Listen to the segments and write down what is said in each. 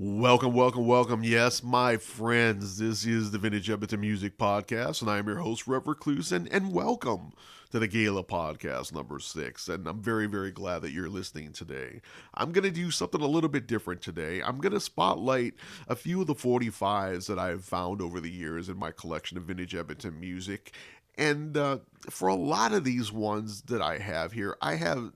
Welcome, welcome, welcome. Yes, my friends, this is the Vintage Edmonton Music Podcast, and I am your host, Rev Recluse, and welcome to the Gala Podcast number 6. And I'm very, very glad that you're listening today. I'm going to do something a little bit different today. I'm going to spotlight a few of the 45s that I've found over the years in my collection of Vintage Edmonton music. And for a lot of these ones that I have here, I have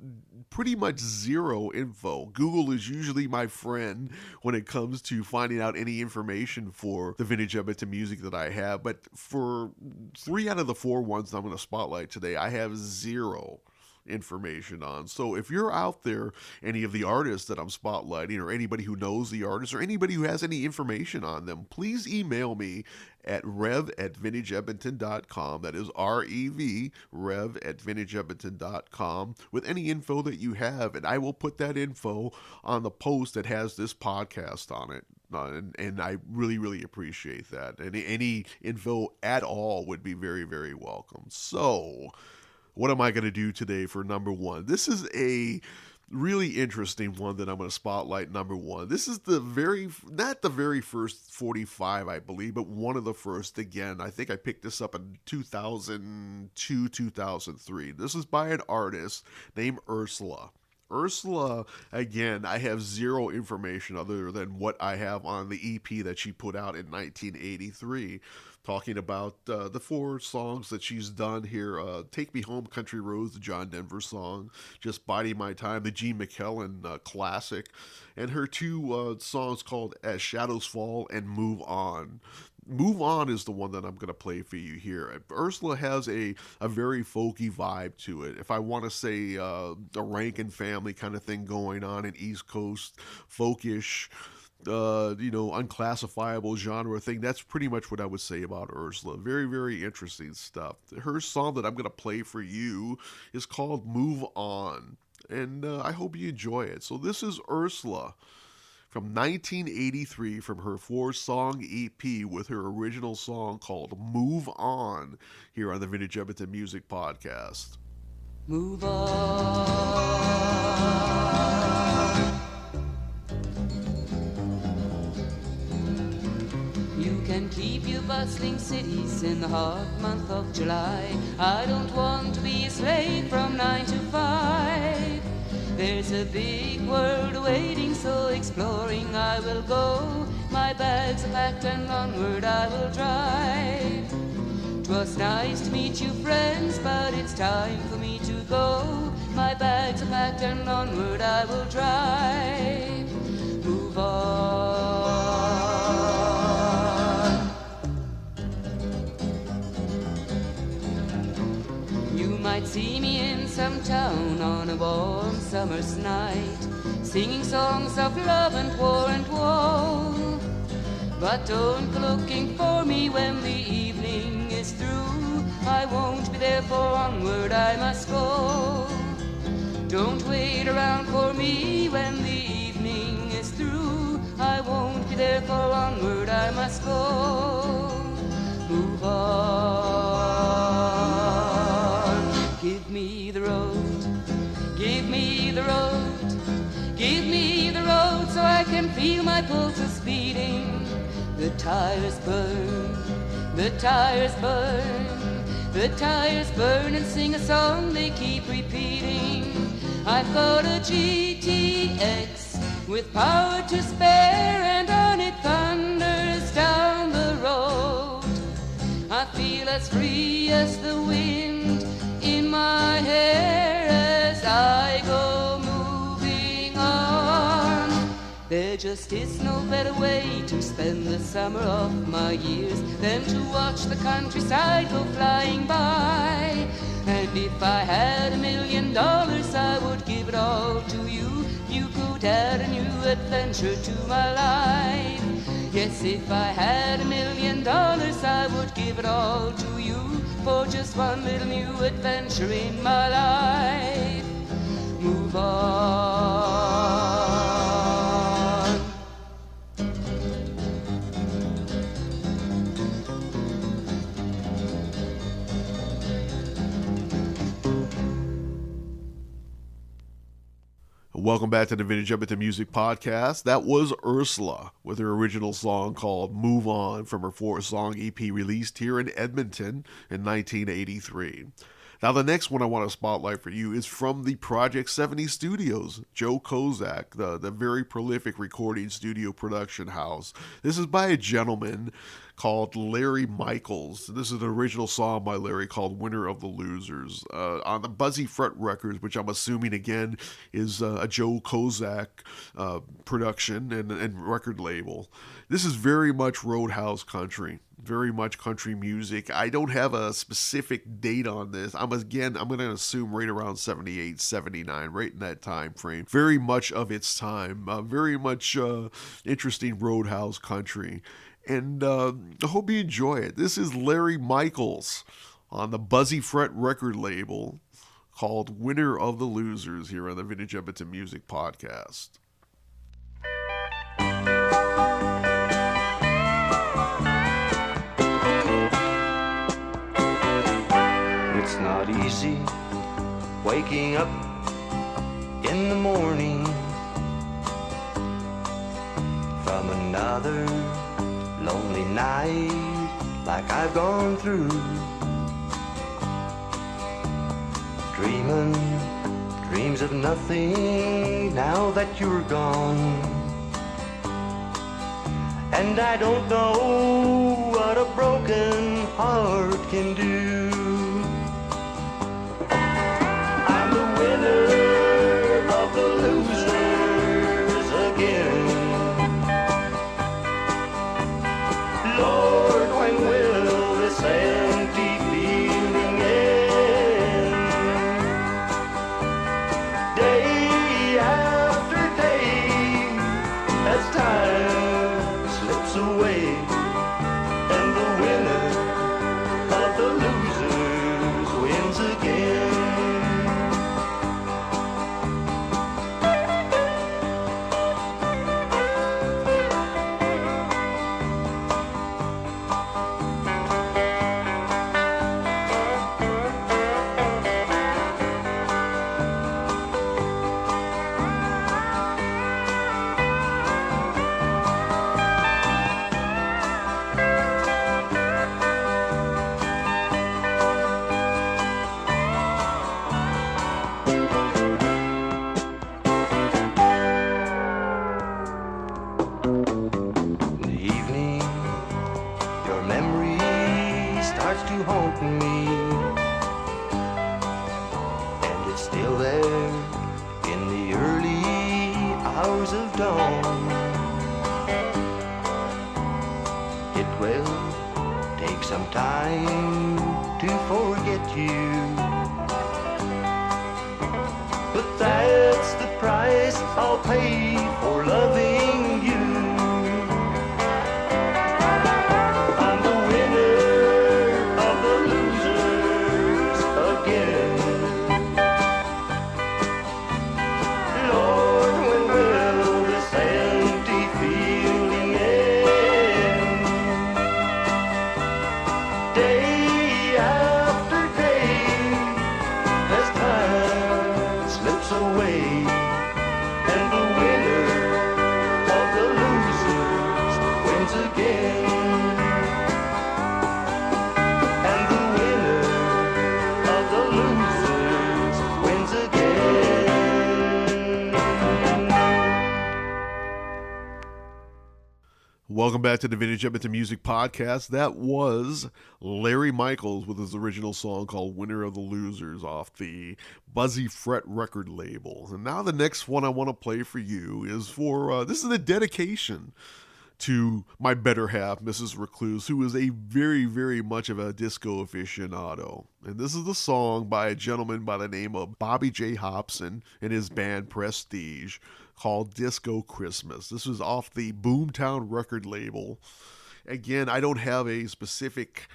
pretty much zero info. Google is usually my friend when it comes to finding out any information for the Vintage Edmonton music that I have. But for 3 out of the 4 ones that I'm going to spotlight today, I have zero information on. So if you're out there, any of the artists that I'm spotlighting, or anybody who knows the artists, or anybody who has any information on them, please email me at rev@vintageedmonton.com. That is REV, rev@vintageedmonton.com, with any info that you have, and I will put that info on the post that has this podcast on it. And I really, really appreciate that. Any info at all would be very, very welcome. So what am I going to do today for number 1? This is a really interesting one that I'm going to spotlight. Number 1. This is not the very first 45, I believe, but one of the first. Again, I think I picked this up in 2002, 2003. This is by an artist named Ursula. Ursula, again, I have zero information other than what I have on the EP that she put out in 1983, talking about the 4 songs that she's done here. Take Me Home, Country Roads, the John Denver song, Just Biding My Time, the Gene McKellen classic, and her 2 songs called As Shadows Fall and Move On. Move On is the one that I'm going to play for you here. Ursula has a very folky vibe to it. If I want to say a Rankin family kind of thing going on, an East Coast folkish, unclassifiable genre thing, that's pretty much what I would say about Ursula. Very, very interesting stuff. Her song that I'm going to play for you is called Move On, and I hope you enjoy it. So this is Ursula from 1983 from her 4-song EP with her original song called Move On here on the Vintage Edmonton Music Podcast. Move on. You can keep your bustling cities in the hot month of July. I don't want to be a slave from 9 to 5. There's a big world waiting, so exploring I will go. My bags are packed and onward I will drive. 'Twas nice to meet you, friends, but it's time for me to go. My bags are packed and onward I will drive. Move on. You might see me in some town on a warm summer's night, singing songs of love and war and woe. But don't go looking for me when the evening is through. I won't be there, for onward I must go. Don't wait around for me when the evening is through. I won't be there, for onward I must go. Move on. Give me the road, give me the road, give me the road, so I can feel my pulses beating. The tires burn, the tires burn, the tires burn and sing a song they keep repeating. I've got a GTX with power to spare, and on it thunders down the road. I feel as free as the wind in my hair as I go moving on. There just is no better way to spend the summer of my years than to watch the countryside go flying by. And if I had $1 million, I would give it all to you. You could add a new adventure to my life. Yes, if I had $1 million, I would give it all to you for just one little new adventure in my life. Move on. Welcome back to the Vintage Edmonton Music Podcast. That was Ursula with her original song called Move On from her 4-song EP released here in Edmonton in 1983. Now, the next one I want to spotlight for you is from the Project 70 Studios, Joe Kozak, the very prolific recording studio production house. This is by a gentleman called Larry Michaels. This is an original song by Larry called Winner of the Losers on the Buzzy Fret Records, which I'm assuming again is a Joe Kozak production and record label. This is very much Roadhouse country, very much country music. I don't have a specific date on this. I'm going to assume right around 78, 79, right in that time frame. Very much of its time, very much interesting Roadhouse country. And I hope you enjoy it. This is Larry Michaels on the Buzzy Fret record label called Winner of the Losers here on the Vintage Edmonton Music Podcast. It's not easy waking up in the morning from another lonely night like I've gone through, dreaming dreams of nothing now that you're gone, and I don't know what a broken heart can do. I'm the winner of the losers again. Lord, when will this empty feeling end? Day after day, as time slips away, and the winner of the losers wins again. Welcome back to the Vintage Edmonton Music Podcast. That was Larry Michaels with his original song called Winner of the Losers off the Buzzy Fret record label. And now the next one I want to play for you is this is a dedication to my better half, Mrs. Recluse, who is a very, very much of a disco aficionado. And this is the song by a gentleman by the name of Bobby J. Hobson and his band Prestige, called Disco Christmas. This was off the Boomtown record label. Again, I don't have a specific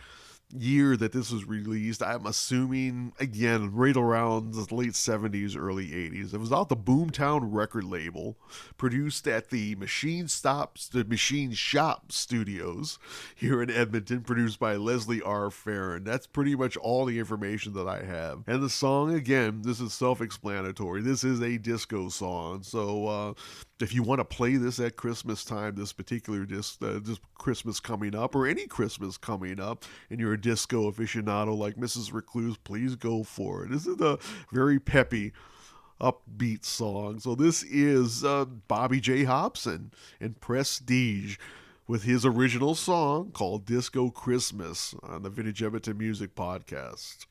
year that this was released. I'm assuming, again, right around the late 70s, early 80s. It was out the Boomtown record label, produced at the Machine Shop Studios here in Edmonton, produced by Leslie R. Farron. That's pretty much all the information that I have. And the song, again, this is self-explanatory. This is a disco song. So if you want to play this at Christmas time, this particular this Christmas coming up, or any Christmas coming up, and you're a disco aficionado like Mrs. Recluse, please go for it. This is a very peppy, upbeat song. So this is Bobby J. Hobson and Prestige with his original song called Disco Christmas on the Vintage Edmonton Music Podcast.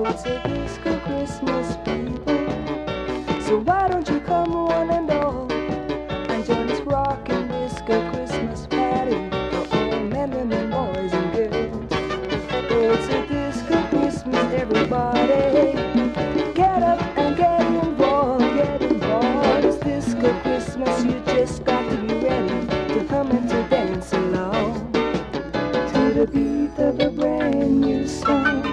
It's a disco Christmas, people. So why don't you come one and all and join this rockin' disco Christmas party for all men, women, boys and girls. Oh, it's a disco Christmas, everybody. Get up and get involved, get involved. It's disco Christmas, you just got to be ready to hum and to dance along to the beat of a brand new song.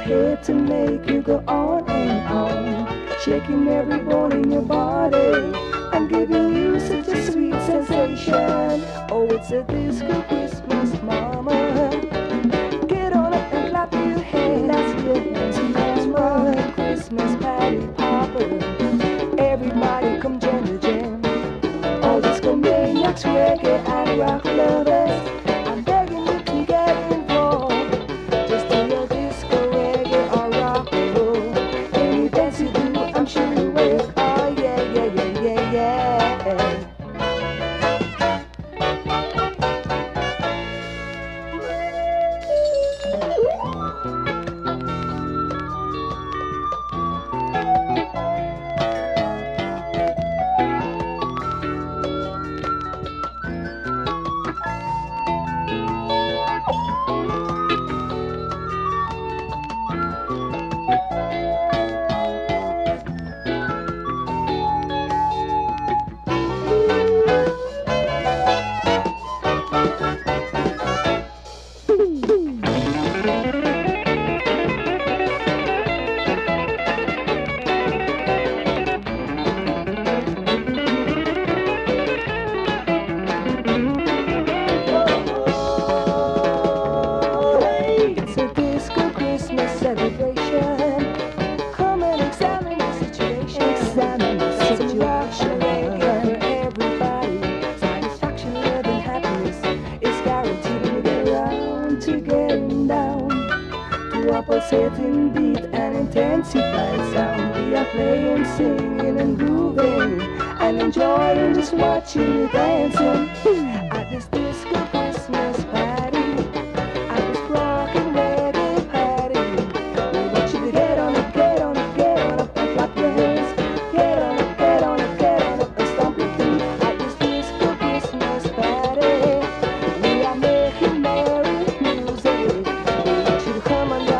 Here to make you go on and on, shaking every bone in your body and giving you such a sweet sensation. Oh, it's a disco Christmas, mama. Get on up and clap your hands, mama. Christmas party popper. Everybody come join the jam. All disco maniacs, reggae and rock lovers, I'm begging you to get involved. Just do your disco. I'm sure you will. Oh yeah, yeah, yeah, yeah, yeah. Pulsating beat and intensified sound. We are playing, singing and grooving and enjoying just watching you dancing at this disco Christmas party, at this rockin' reggae party. We want you to get on up, get on up, get on up and clap your hands. Get on up, get on up, get on up and stomp your feet at this disco Christmas party. We are making merry music. We want you to come on down.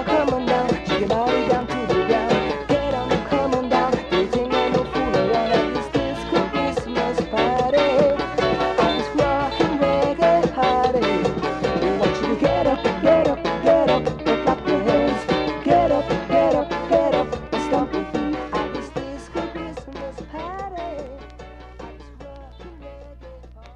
Your body down to the ground. Get on and come on down. Don't think I no fool around at this disco Christmas party. At this rockin' reggae party. We want you to get up, get up, get up and clap your hands. Get up, get up, get up and stomp your feet at this disco Christmas party. At this rockin' reggae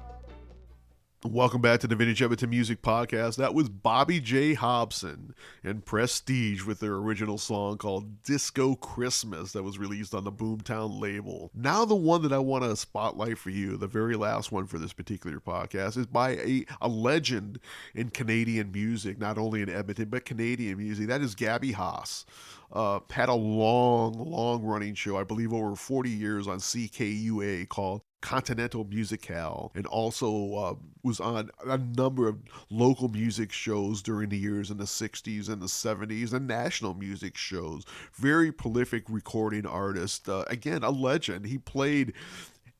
party. Welcome back to the Vintage Edmonton Music Podcast. That was Bobby J. Hobson and Prestige with their original song called Disco Christmas that was released on the Boomtown label. Now the one that I want to spotlight for you, the very last one for this particular podcast, is by a legend in Canadian music, not only in Edmonton, but Canadian music. That is Gaby Haas. Had a long running show, I believe over 40 years on CKUA called Continental Musicale, and also was on a number of local music shows during the years in the 60s and the 70s and national music shows. Very prolific recording artist. Again, a legend. He played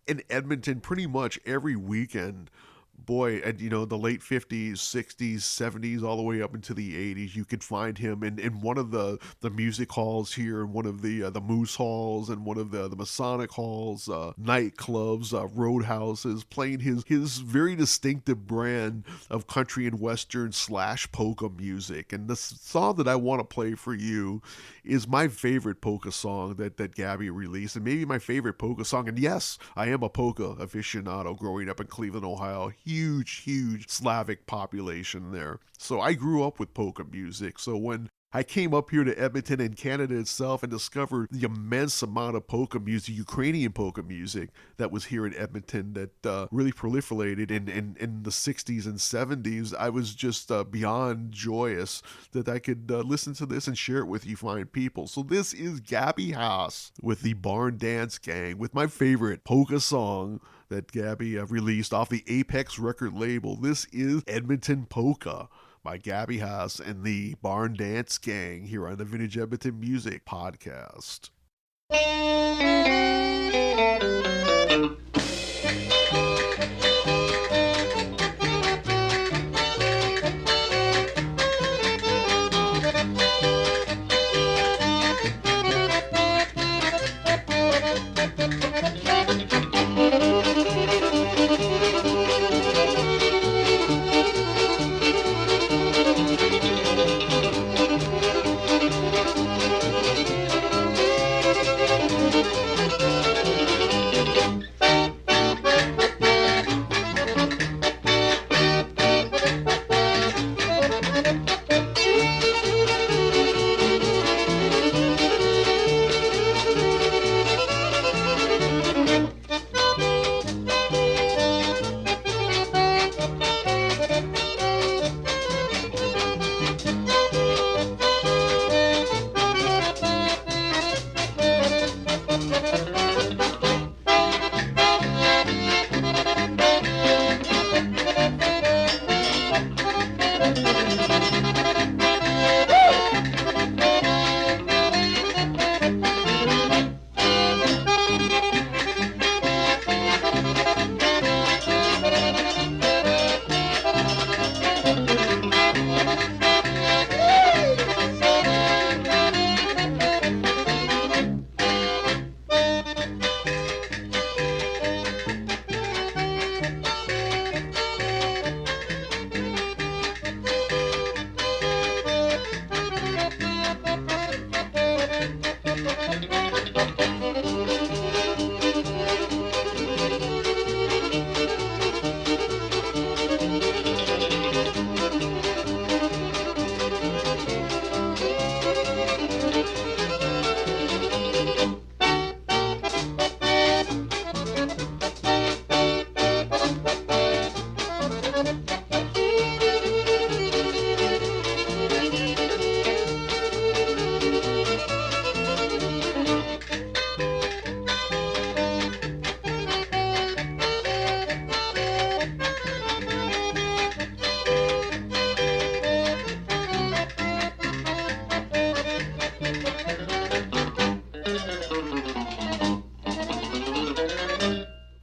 in Edmonton pretty much every weekend boy, and the late 50s, 60s, 70s, all the way up into the 80s, you could find him in one of the music halls here, in one of the Moose halls, and one of the Masonic halls, nightclubs, roadhouses, playing his very distinctive brand of country and western / polka music. And the song that I want to play for you is my favorite polka song that Gaby released, and maybe my favorite polka song. And yes, I am a polka aficionado growing up in Cleveland, Ohio. Huge Slavic population there. So I grew up with polka music. So when I came up here to Edmonton and Canada itself and discovered the immense amount of polka music, Ukrainian polka music that was here in Edmonton that really proliferated in the 60s and 70s. I was just beyond joyous that I could listen to this and share it with you fine people. So this is Gaby Haas with the Barndance Gang with my favorite polka song that Gaby released off the Apex record label. This is Edmonton Polka by Gaby Haas and the Barndance Gang here on the Vintage Edmonton Music Podcast.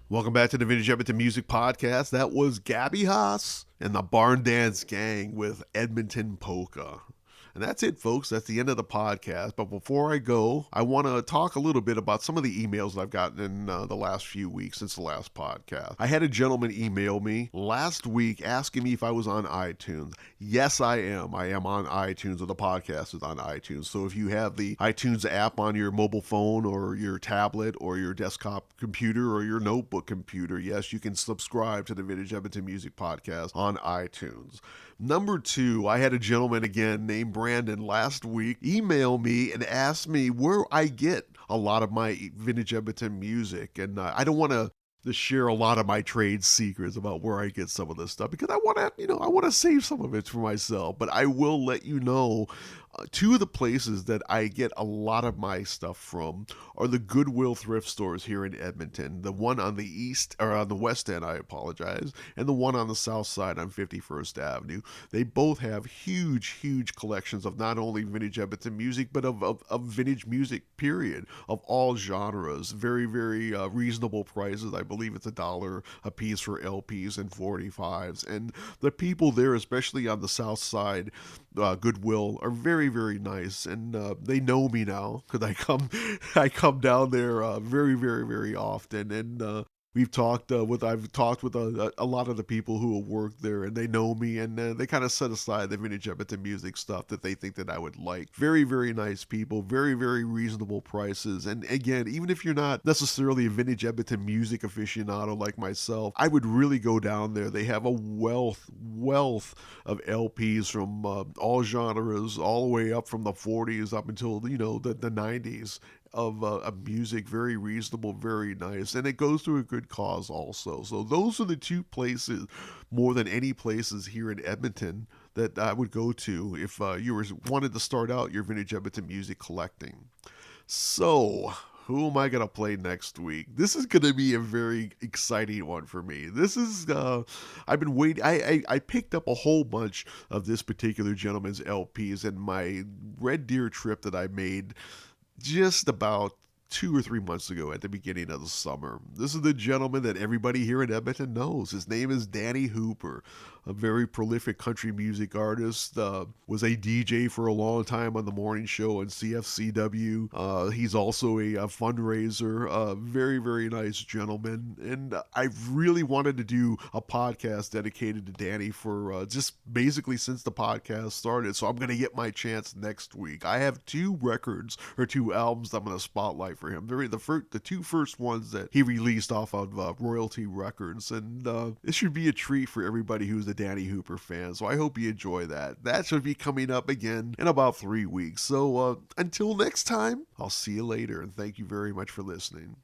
Welcome back to the Vintage Edmonton Music Podcast. That was Gaby Haas and the Barndance Gang with Edmonton Polka. And that's it, folks. That's the end of the podcast. But before I go, I want to talk a little bit about some of the emails that I've gotten in the last few weeks since the last podcast. I had a gentleman email me last week asking me if I was on iTunes. Yes, I am. I am on iTunes, or the podcast is on iTunes. So if you have the iTunes app on your mobile phone or your tablet or your desktop computer or your notebook computer, yes, you can subscribe to the Vintage Edmonton Music Podcast on iTunes. Number two, I had a gentleman again named Brandon last week email me and ask me where I get a lot of my Vintage Edmonton music. And I don't want to share a lot of my trade secrets about where I get some of this stuff because I want to, I want to save some of it for myself. But I will let you know Two of the places that I get a lot of my stuff from are the Goodwill thrift stores here in Edmonton. The one on the east, or on the west end, I apologize, and the one on the south side on 51st Avenue. They both have huge collections of not only vintage Edmonton music, but of vintage music, period, of all genres. Very reasonable prices. I believe it's $1 a piece for LPs and 45s. And the people there, especially on the south side, Goodwill, are very nice, and they know me now because I come down there very often, and I've talked with a lot of the people who have worked there, and they know me, and they kind of set aside the vintage Edmonton music stuff that they think that I would like. Very nice people, very reasonable prices, and again, even if you're not necessarily a vintage Edmonton music aficionado like myself, I would really go down there. They have a wealth of LPs from all genres, all the way up from the 40s up until the 90s. Of music, very reasonable, very nice, and it goes to a good cause also. So those are the two places, more than any places here in Edmonton, that I would go to if you wanted to start out your vintage Edmonton music collecting. So, who am I going to play next week? This is going to be a very exciting one for me. This is, I've been waiting. I picked up a whole bunch of this particular gentleman's LPs in my Red Deer trip that I made just about 2 or 3 months ago at the beginning of the summer. This is the gentleman that everybody here in Edmonton knows. His name is Danny Hooper, a very prolific country music artist, was a DJ for a long time on the morning show on CFCW. He's also a fundraiser, very nice gentleman, and I really wanted to do a podcast dedicated to Danny for just basically since the podcast started, so I'm going to get my chance next week. I have 2 albums that I'm going to spotlight for him. The 2 first ones that he released off of Royalty Records, and it should be a treat for everybody who's a Danny Hooper fan, so I hope you enjoy that. That should be coming up again in about 3 weeks. So until next time, I'll see you later, and thank you very much for listening.